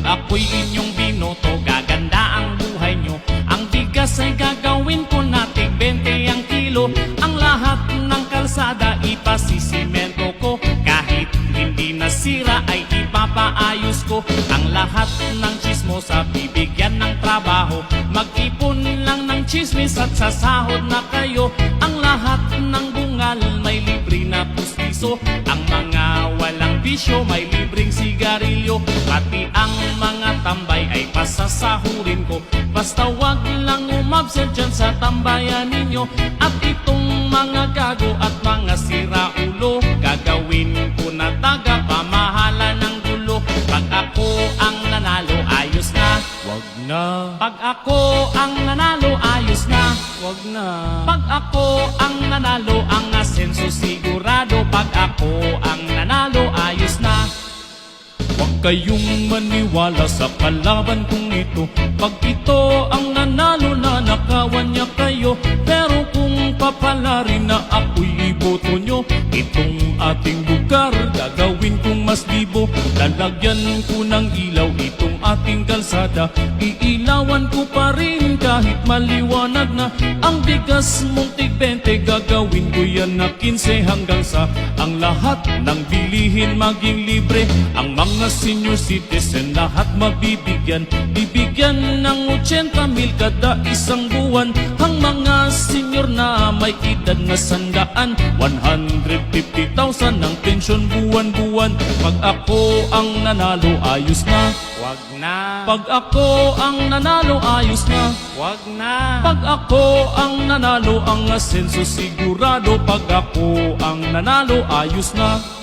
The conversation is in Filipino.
ako'y inyong binoto, gaganda ang buhay nyo. Ang bigas ay gagawin ko na tig 20 ang kilo. Ang lahat ng kalsada ipasisimento ko. Kahit hindi nasira ay ipapaayos ko. Ang lahat ng chismosa bibigyan ng trabaho. Mag-ipon lang ng chismis at sasahod na kayo. Ang lahat ng bungal may libre na pustiso. Ang mga walang bisyo may libreng sigarilyo. Pati ang mga tambay ay pasasahurin ko. Basta wag lang umabsent dyan sa tambayan ninyo. At itong mga gago at mga siraulo, gagawin ko na taga pamahala ng gulo. Pag ako ang nanalo, ayos na. Wag na, Pag ako ang nanalo, ayos na. wag na. Pag ako ang nanalo, ang asenso sigurado. Pag ako ang nanalo, ayos na. Huwag kayong maniwala sa kalaban kong ito. Pag ito ang nanalo na nakawan niya kayo. Pero kung papalarin na ako'y iboto nyo, itong ating lugar gagawin kong mas libo. Lalagyan ko ng ilaw itong ating kalsada. Iilawan ko pa rin kahit maliwanag na. Ang bigas mong tig 20 gagawin ko yan na 15 hanggang sa ang lahat ng bilihin maging libre. Ang mga senior citizen lahat mabibigyan. Bibigyan ng 80,000 kada isang buwan. Ang mga senior na may edad na 100, 150,000 ang pensyon buwan-buwan. Pag ako ang nanalo, ayos na. Wag na. Pag ako ang nanalo, ayos na. Wag na. Pag ako ang nanalo, ang asenso sigurado. Pag ako ang nanalo, ayos na.